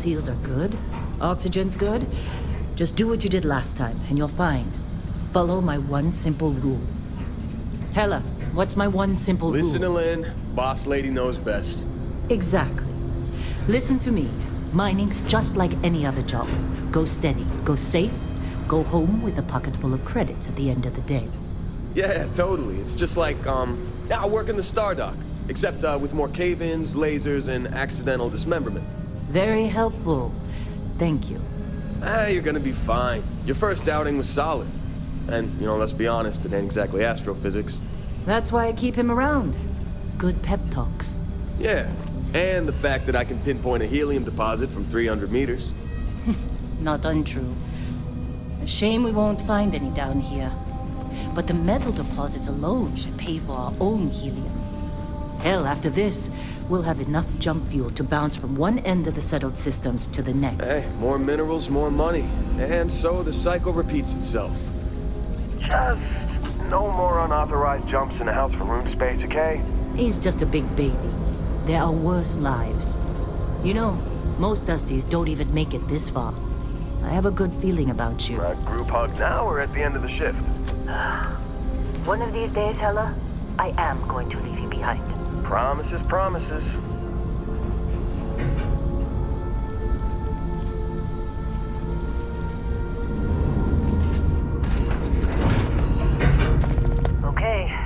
seals are good, oxygen's good, just do what you did last time, and you're fine. Follow my one simple rule. Hella, what's my one simple rule? Listen to Lynn. Boss lady knows best. Exactly. Listen to me. Mining's just like any other job. Go steady, go safe, go home with a pocket full of credits at the end of the day. Yeah, totally. It's just like, I work in the Stardock. Except, with more cave-ins, lasers, and accidental dismemberment. Very helpful. Thank you. You're gonna be fine. Your first outing was solid. And, let's be honest, it ain't exactly astrophysics. That's why I keep him around. Good pep talks. Yeah, and the fact that I can pinpoint a helium deposit from 300 meters. Not untrue. A shame we won't find any down here. But the metal deposits alone should pay for our own helium. Hell, after this, we'll have enough jump fuel to bounce from one end of the settled systems to the next. Hey, more minerals, more money. And so the cycle repeats itself. Just no more unauthorized jumps in the house for room space, okay? He's just a big baby. There are worse lives. You know, most Dusties don't even make it this far. I have a good feeling about you. Group hug now or at the end of the shift? One of these days, Hella, I am going to leave you behind. Promises, promises. Okay,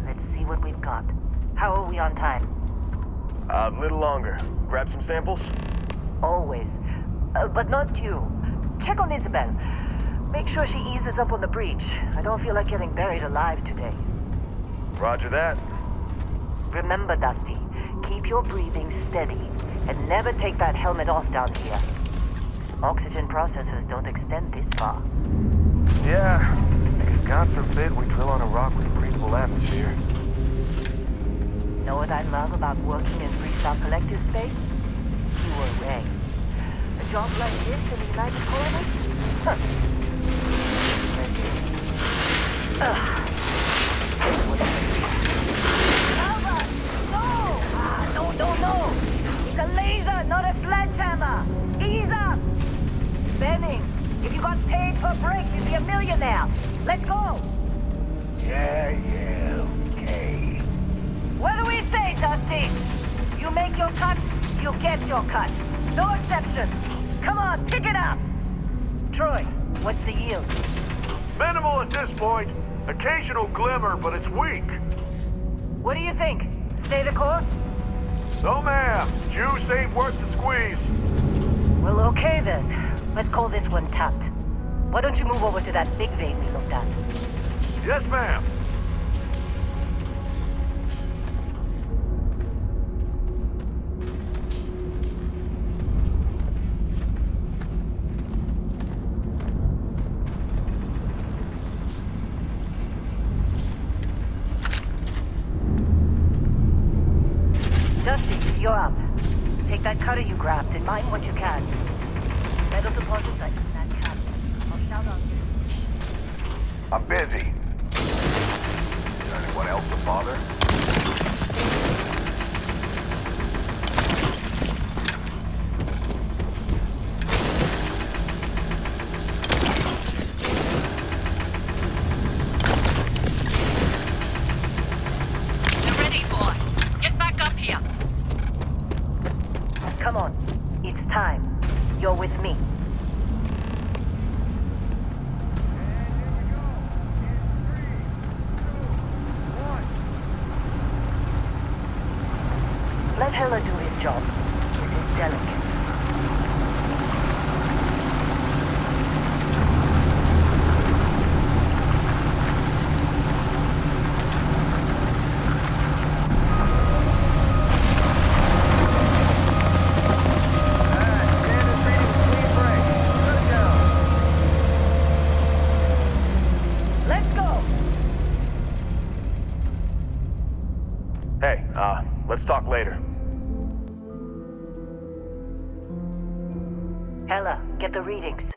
let's see what we've got. How are we on time? A little longer. Grab some samples? Always. But not you. Check on Isabel. Make sure she eases up on the breach. I don't feel like getting buried alive today. Roger that. Remember, Dusty, keep your breathing steady and never take that helmet off down here. Oxygen processors don't extend this far. Yeah, because God forbid we drill on a rock with a breathable atmosphere. Know what I love about working in Freestyle Collective space? Fewer rags. A job like this in the United Colonies? Huh. No! It's a laser, not a sledgehammer! Ease up! Benning, if you got paid per break, you'd be a millionaire! Let's go! Yeah, okay. What do we say, Dusty? You make your cut, you get your cut. No exceptions. Come on, pick it up! Troy, what's the yield? Minimal at this point. Occasional glimmer, but it's weak. What do you think? Stay the course? No, ma'am. Juice ain't worth the squeeze. Well, okay then. Let's call this one tapped. Why don't you move over to that big vein we looked at? Yes, ma'am. Dusty, you're up. Take that cutter you grabbed and mine what you can. Metal deposits are in that cabinet. I'll shout out. I'm busy. Is there anyone else to bother? You're ready, boss. Get back up here. Come on. It's time. You're with me. Let Hella do his job. This is delicate. Let's go! Hey, let's talk later. Hella, get the readings.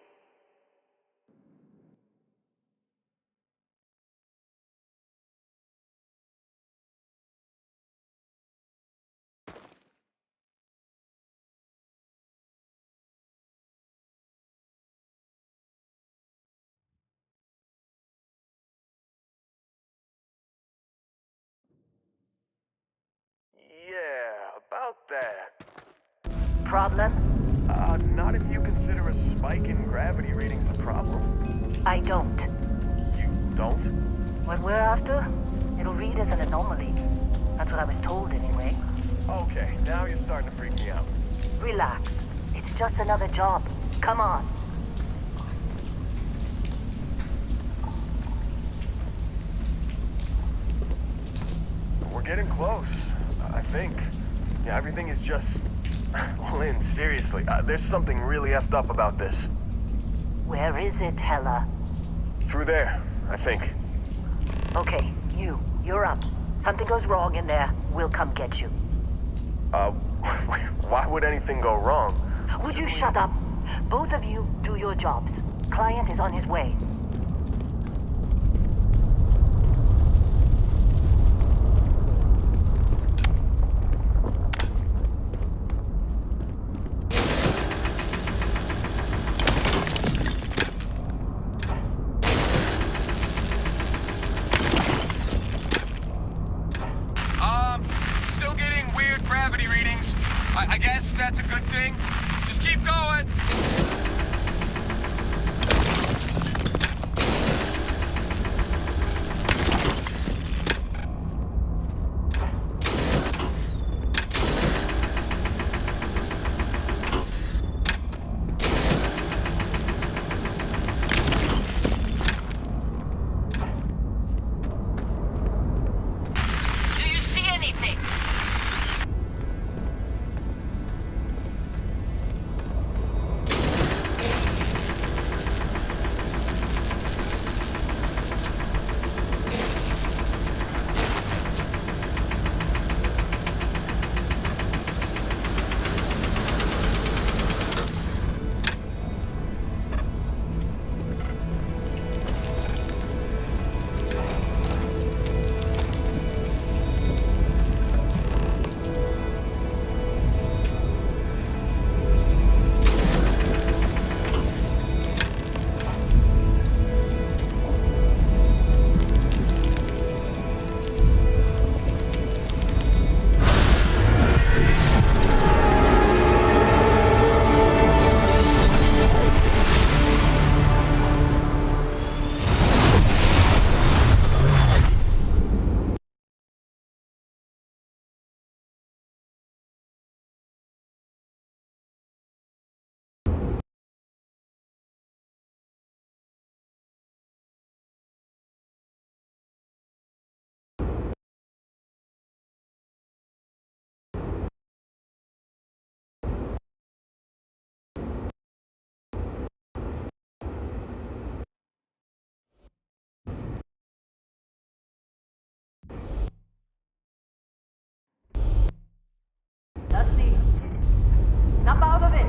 problem? Not if you consider a spike in gravity readings a problem. I don't. You don't? What we're after, it'll read as an anomaly. That's what I was told anyway. Okay, now you're starting to freak me out. Relax. It's just another job. Come on. We're getting close, I think. Yeah, everything is just... Lynn, seriously, there's something really effed up about this. Where is it, Hella? Through there, I think. Okay, you're up. Something goes wrong in there, we'll come get you. Why would anything go wrong? Would you shut up? Both of you do your jobs. Client is on his way. Still getting weird gravity readings. I guess that's a good thing. Just keep going. Do you see anything? Dusty, snap out of it.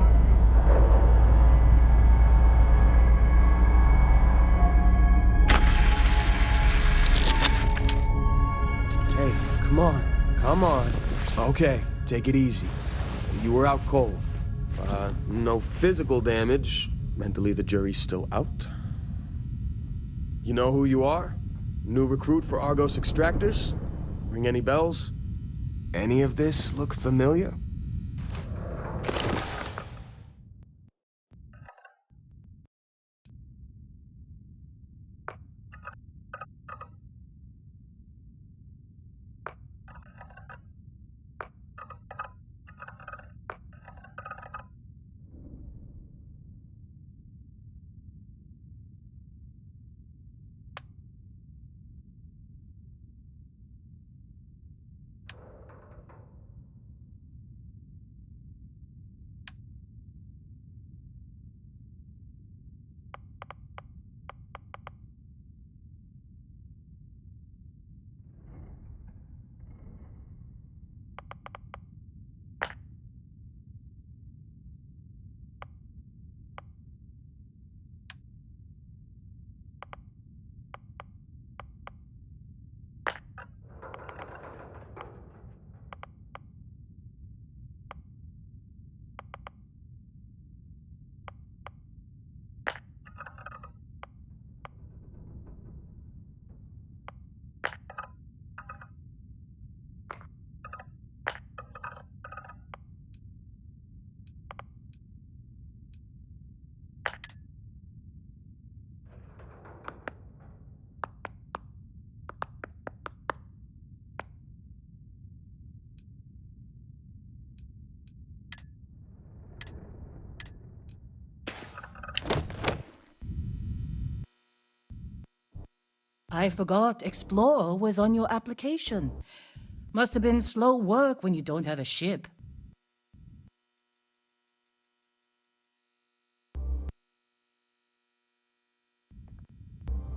Hey, come on. Come on. Okay, take it easy. You were out cold. No physical damage. Mentally, the jury's still out. You know who you are? New recruit for Argos Extractors? Ring any bells? Any of this look familiar? I forgot Explorer was on your application. Must have been slow work when you don't have a ship.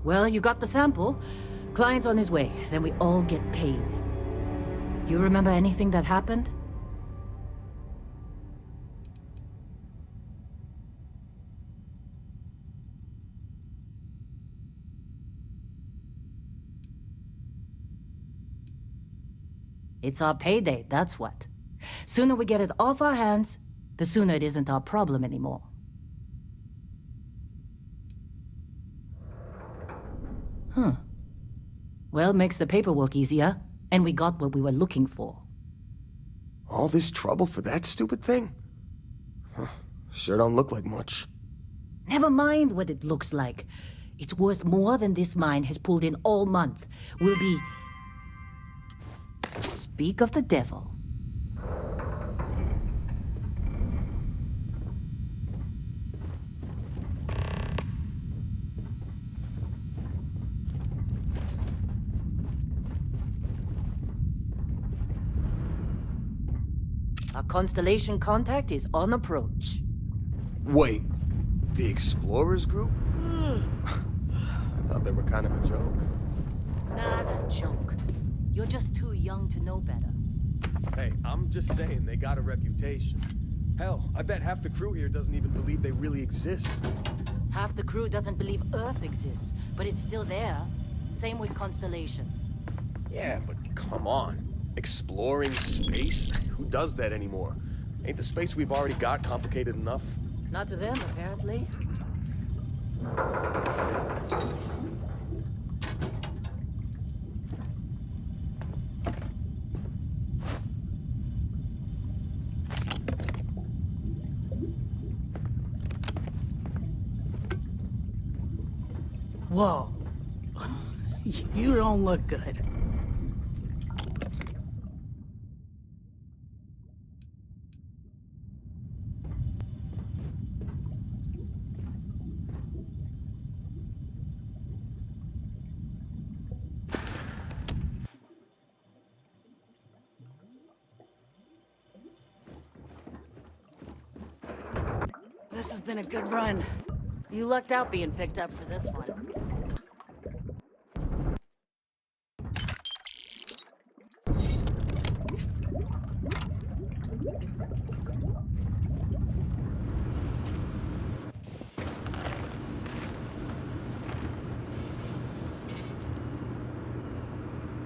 Well, you got the sample. Client's on his way, then we all get paid. You remember anything that happened? It's our payday, that's what. Sooner we get it off our hands, the sooner it isn't our problem anymore. Well, makes the paperwork easier, and we got what we were looking for. All this trouble for that stupid thing? Huh, sure don't look like much. Never mind what it looks like. It's worth more than this mine has pulled in all month. We'll be... Speak of the devil. Our constellation contact is on approach. Wait, the Explorers group? I thought they were kind of a joke. Not a joke. You're just too young to know better. Hey, I'm just saying they got a reputation. Hell, I bet half the crew here doesn't even believe they really exist. Half the crew doesn't believe Earth exists, but it's still there. Same with Constellation. Yeah, but come on. Exploring space? Who does that anymore? Ain't the space we've already got complicated enough? Not to them, apparently. Whoa. You don't look good. This has been a good run. You lucked out being picked up for this one.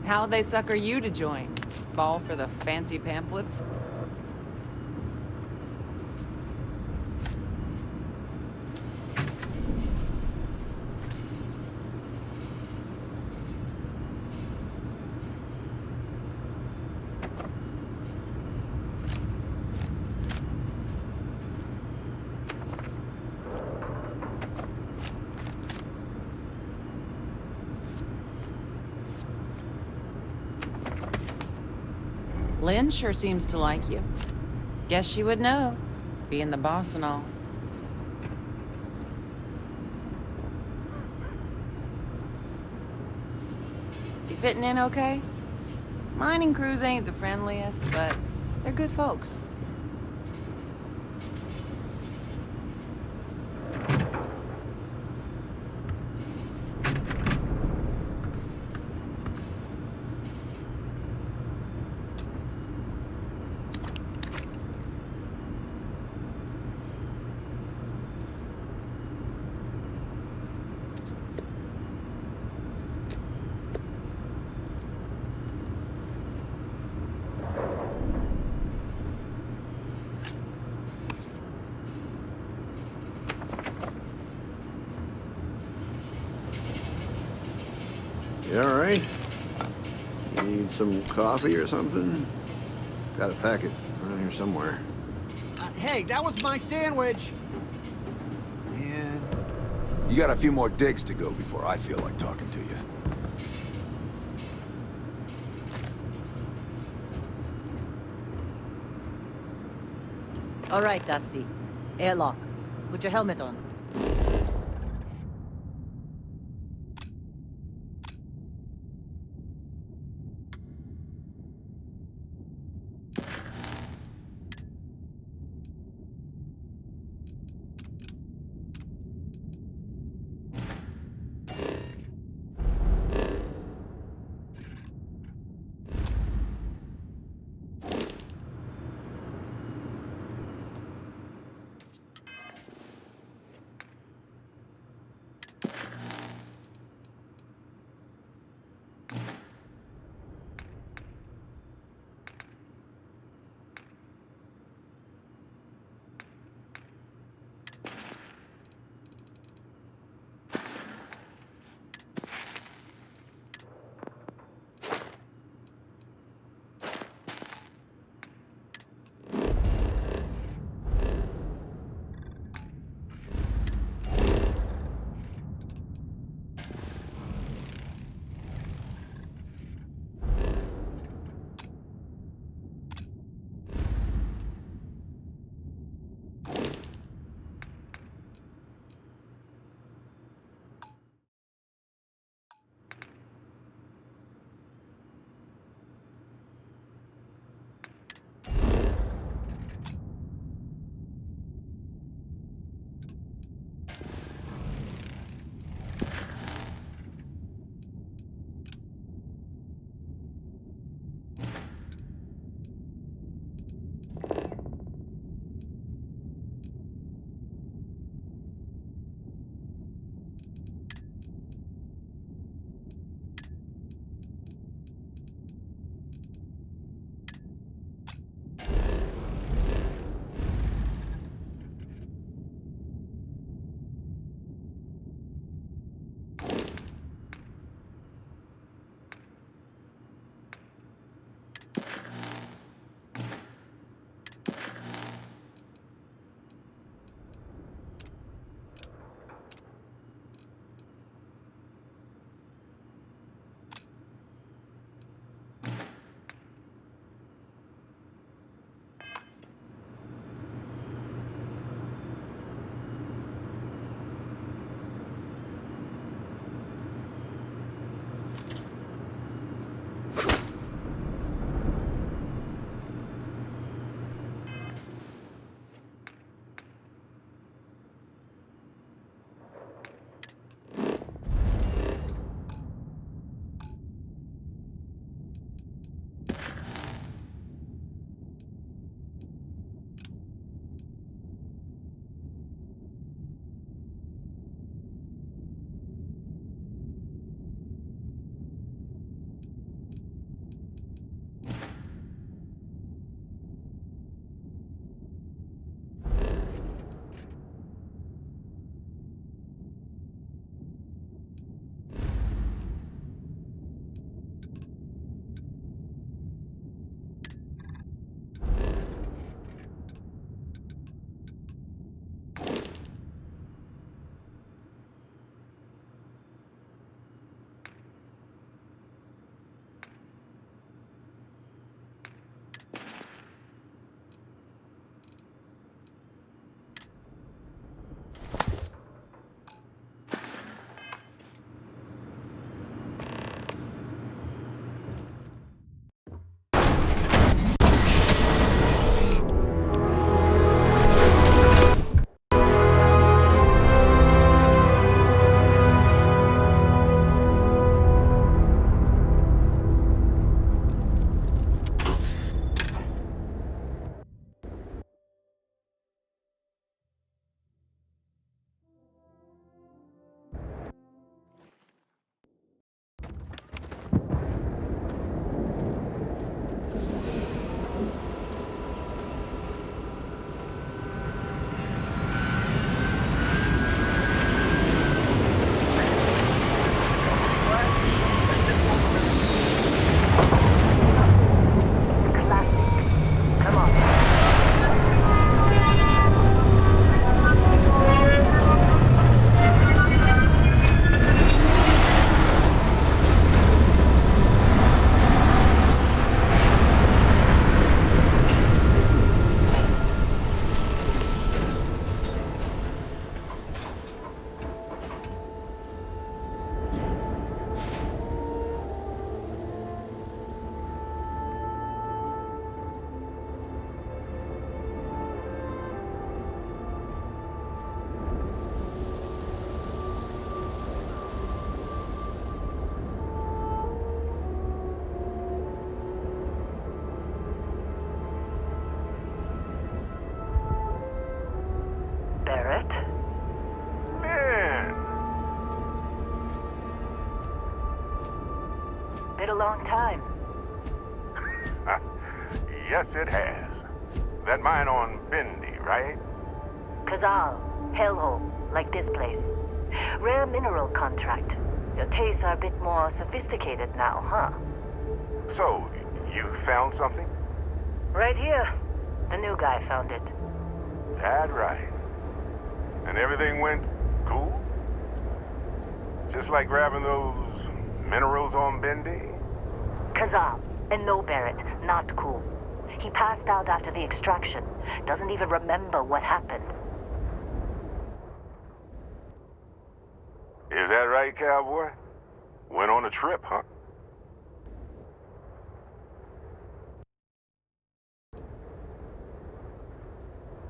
How'd they sucker you to join? Fall for the fancy pamphlets? Lynn sure seems to like you. Guess she would know, being the boss and all. You fitting in okay? Mining crews ain't the friendliest, but they're good folks. You all right? You need some coffee or something? Got a packet around here somewhere. Hey, that was my sandwich! Man. You got a few more digs to go before I feel like talking to you. All right, Dusty. Airlock. Put your helmet on. long time. Yes, it has. That mine on Bindi, right? Kazal, hellhole, like this place. Rare mineral contract. Your tastes are a bit more sophisticated now, huh? So, you found something? Right here. The new guy found it. That right. And everything went cool? Just like grabbing those minerals on Bindi? Kazal, and no Barrett, not cool. He passed out after the extraction. Doesn't even remember what happened. Is that right, cowboy? Went on a trip, huh?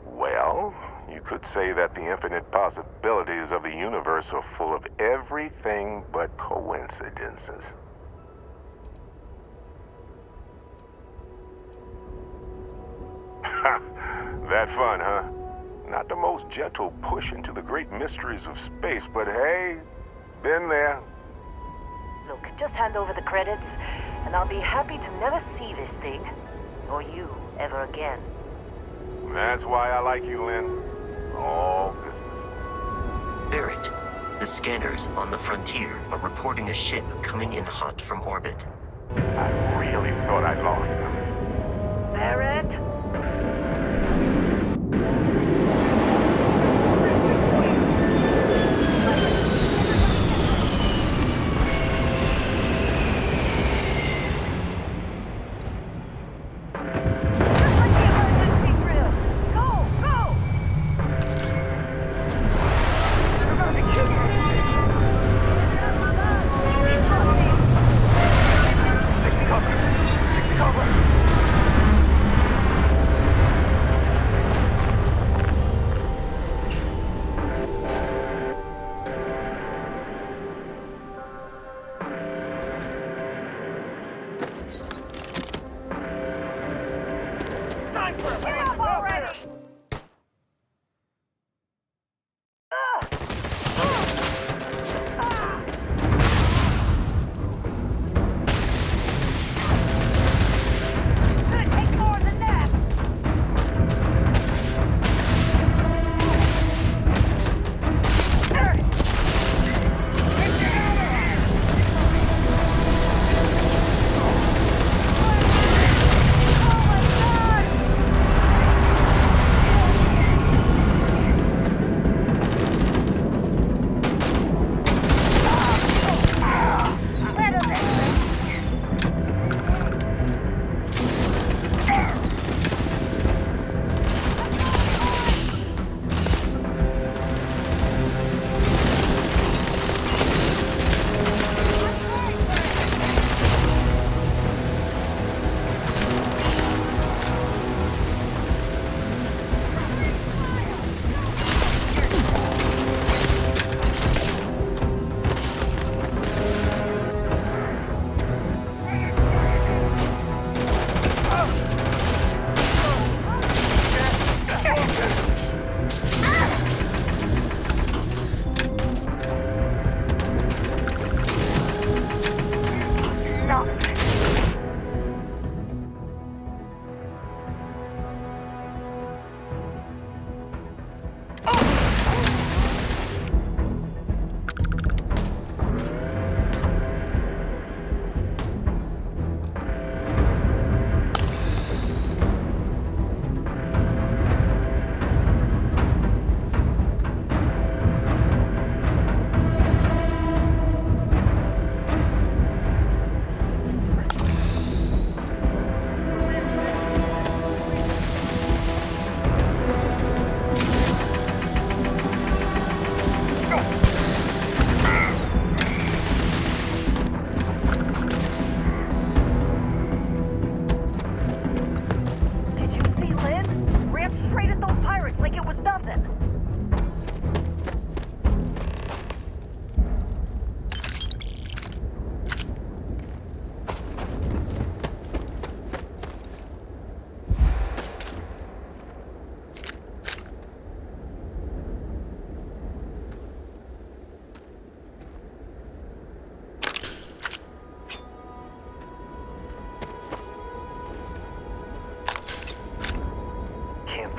Well, you could say that the infinite possibilities of the universe are full of everything but coincidences. That fun, huh? Not the most gentle push into the great mysteries of space, but hey, been there. Look, just hand over the credits, and I'll be happy to never see this thing, or you, ever again. That's why I like you, Lynn. All business. Barrett, the scanners on the frontier are reporting a ship coming in hot from orbit. I really thought I'd lost them. Barrett?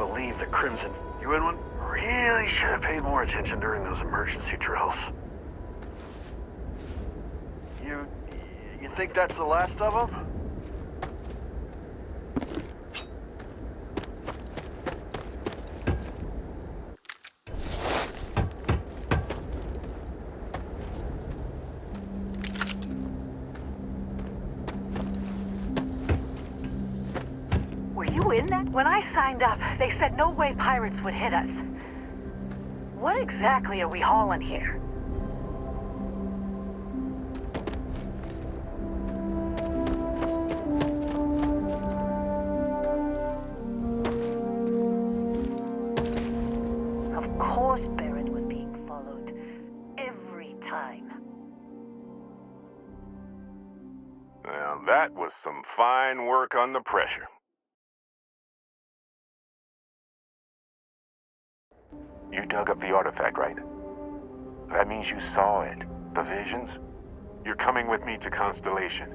believe the Crimson... You in one? Really should have paid more attention during those emergency drills. You think that's the last of them? Were you in that? When I signed up, they said no way pirates would hit us. What exactly are we hauling here? Of course Barrett was being followed. Every time. Now that was some fine work under pressure. You dug up the artifact, right? That means you saw it. The visions? You're coming with me to Constellation.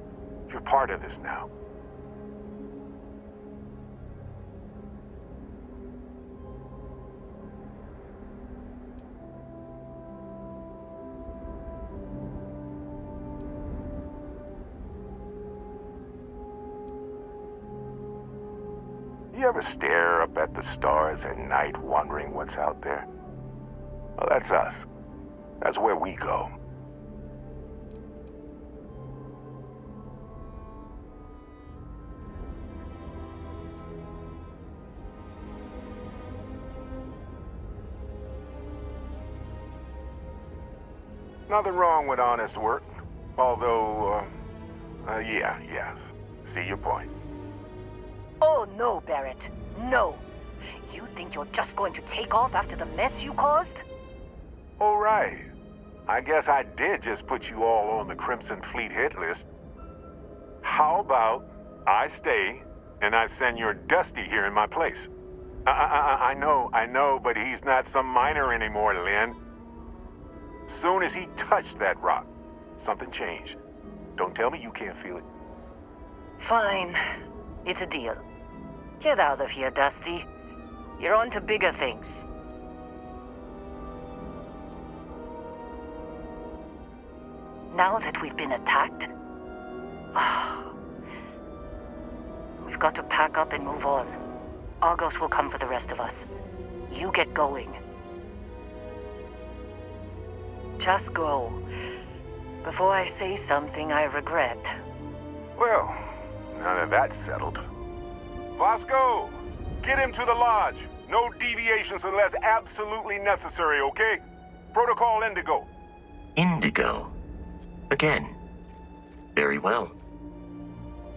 You're part of this now. You ever stare up at the stars at night wondering what's out there? Well, that's us. That's where we go. Nothing wrong with honest work. Although, yes. See your point. Oh no, Barrett. No. You think you're just going to take off after the mess you caused? All right. I guess I did just put you all on the Crimson Fleet hit list. How about I stay and I send your Dusty here in my place? I know, but he's not some miner anymore, Lynn. Soon as he touched that rock, something changed. Don't tell me you can't feel it. Fine. It's a deal. Get out of here, Dusty. You're on to bigger things. Now that we've been attacked, we've got to pack up and move on. Argos will come for the rest of us. You get going. Just go. Before I say something I regret. Well, now that that's settled. Vasco, get him to the lodge. No deviations unless absolutely necessary, okay? Protocol Indigo. Indigo? Again. Very well.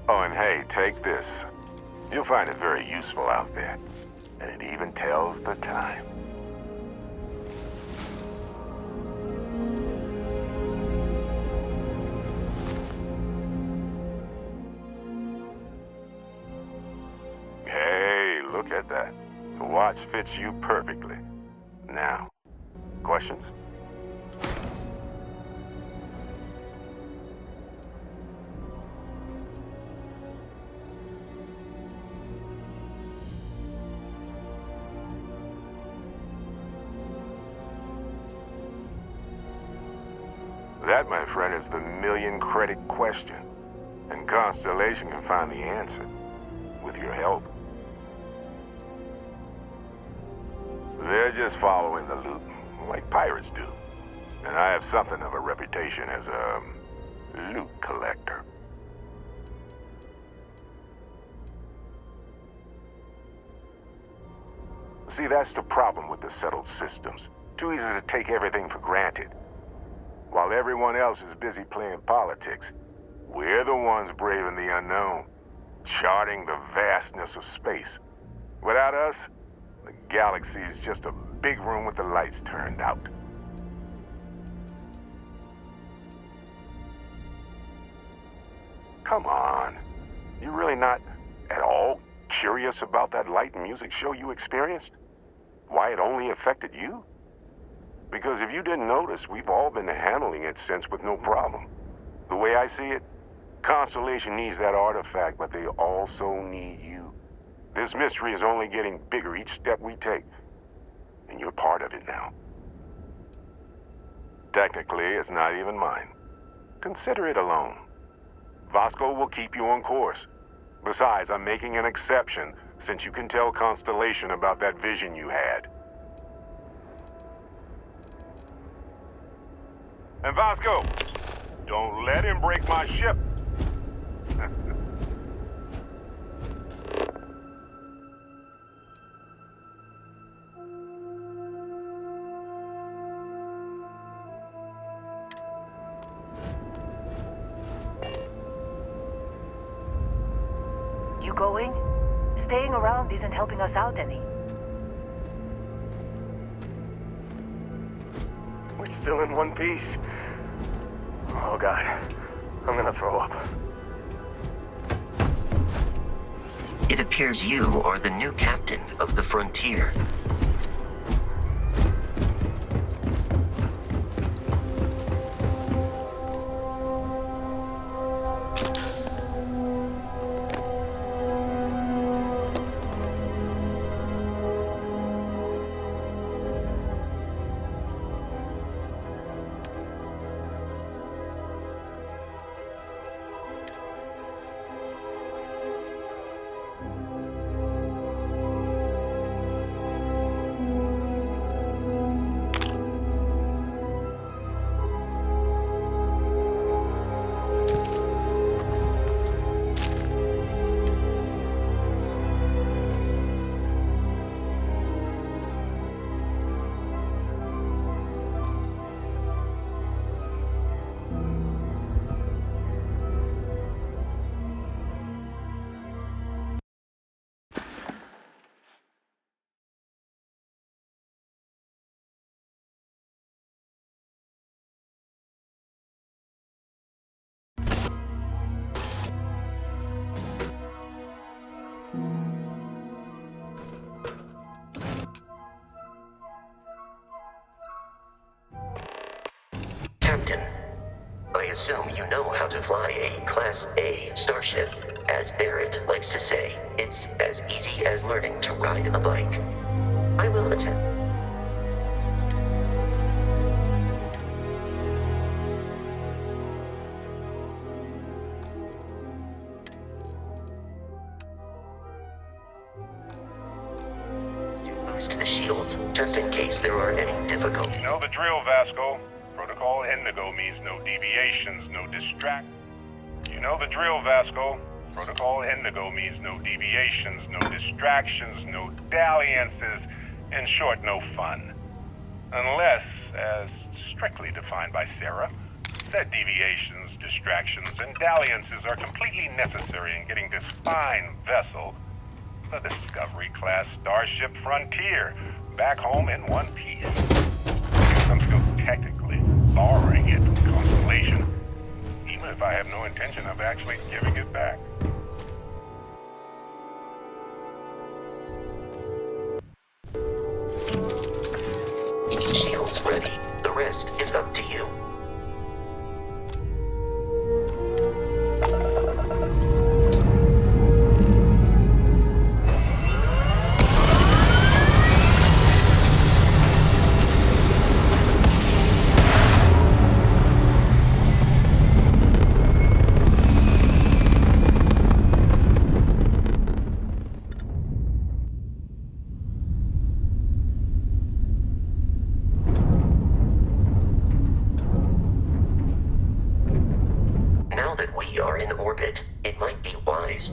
Oh, and hey, take this. You'll find it very useful out there. And it even tells the time. Hey, look at that. The watch fits you perfectly. Now, questions? That, my friend, is the million-credit question. And Constellation can find the answer. With your help. They're just following the loot, like pirates do. And I have something of a reputation as a loot collector. See, that's the problem with the settled systems. Too easy to take everything for granted. While everyone else is busy playing politics, we're the ones braving the unknown, charting the vastness of space. Without us, the galaxy is just a big room with the lights turned out. Come on. You really not at all curious about that light and music show you experienced? Why it only affected you? Because if you didn't notice, we've all been handling it since with no problem. The way I see it, Constellation needs that artifact, but they also need you. This mystery is only getting bigger each step we take. And you're part of it now. Technically, it's not even mine. Consider it a loan. Vasco will keep you on course. Besides, I'm making an exception since you can tell Constellation about that vision you had. And Vasco, don't let him break my ship. You going? Staying around isn't helping us out any. We're still in one piece. Oh god, I'm gonna throw up. It appears you are the new captain of the Frontier. Captain, I assume you know how to fly a Class A starship. As Barrett likes to say, it's as easy as learning to ride a bike. I will attempt. To boost the shields, just in case there are any difficulties. You know the drill, Vasco. Protocol Indigo means no deviations, no distract. You know the drill, Vasco. Protocol Indigo means no deviations, no distractions, no dalliances. In short, no fun. Unless, as strictly defined by Sarah, said deviations, distractions, and dalliances are completely necessary in getting this fine vessel, the Discovery-class Starship Frontier, back home in one piece. Since I'm still technically borrowing it from Constellation, even if I have no intention of actually giving it back. Shields ready. The rest is up to you.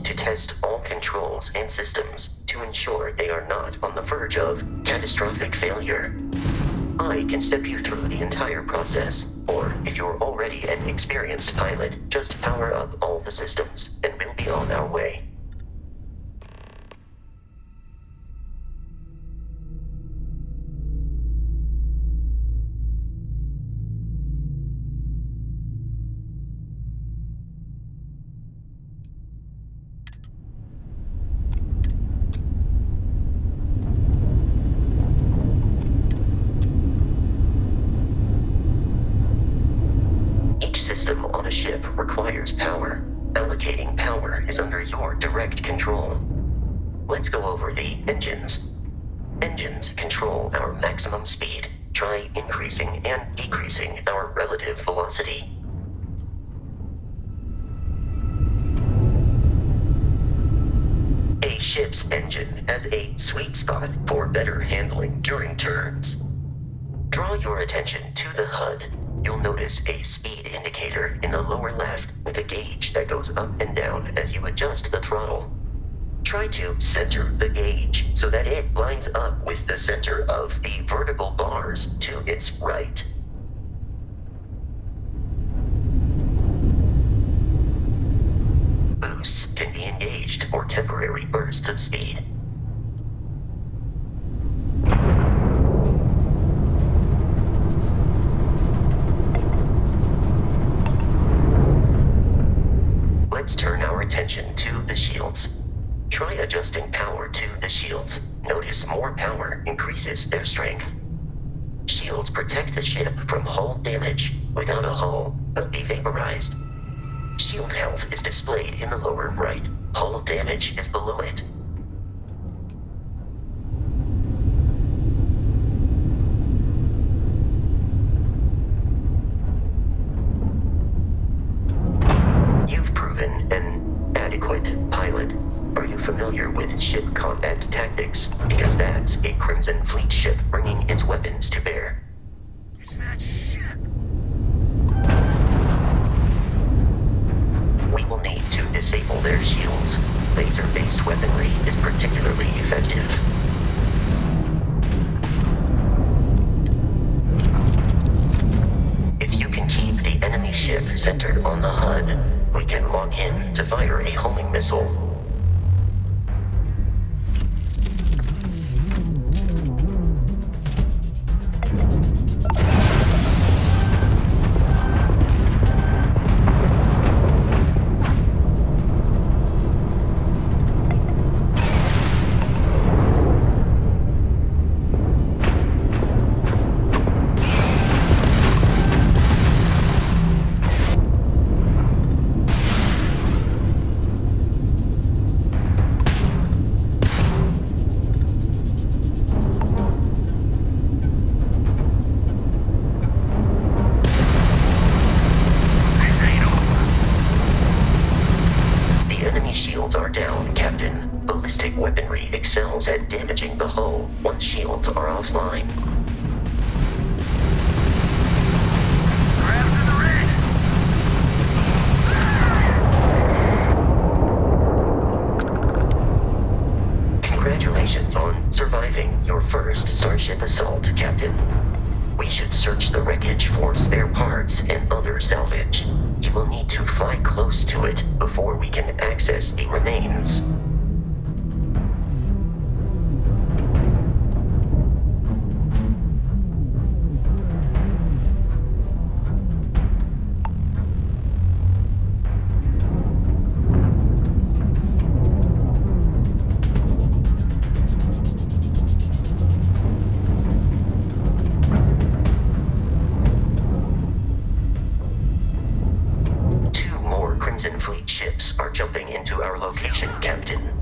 To test all controls and systems to ensure they are not on the verge of catastrophic failure. I can step you through the entire process, or if you're already an experienced pilot, just power up all the systems, and we'll be on our way. Requires power. Allocating power is under your direct control. let's go over the engines. Engines control our maximum speed. Try increasing and decreasing our relative velocity. A ship's engine has a sweet spot for better handling during turns. Draw your attention to the HUD. You'll notice a speed indicator in the lower left with a gauge that goes up and down as you adjust the throttle. Try to center the gauge so that it lines up with the center of the vertical bars to its right. Boosts can be engaged for temporary bursts of speed. Let's turn our attention to the shields. Try adjusting power to the shields. Notice more power increases their strength. Shields protect the ship from hull damage. Without a hull, they'll be vaporized. Shield health is displayed in the lower right. Hull damage is below it. You've proven an adequate pilot. Are you familiar with ship combat tactics? Because that's a Crimson Fleet ship bringing its weapons to bear. It's that ship. We will need to disable their shields. Laser-based weaponry is particularly effective. If you can keep the enemy ship centered on the HUD, we can lock in to fire a homing missile. Excels at damaging the hull once shields are offline. Grab to the rig. Congratulations on surviving your first Starship assault, Captain. We should search the wreckage for spare parts and other salvage. You will need to fly close to it before we can access the remains. Fleet ships are jumping into our location, Captain.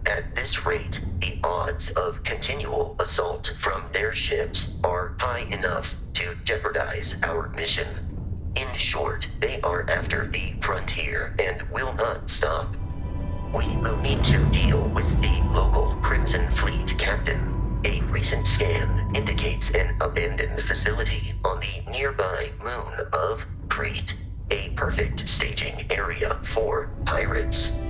At this rate, the odds of continual assault from their ships are high enough to jeopardize our mission. In short, they are after the frontier and will not stop. We will need to deal with the local Crimson Fleet captain. A recent scan indicates an abandoned facility on the nearby moon of Crete. A perfect staging area for pirates.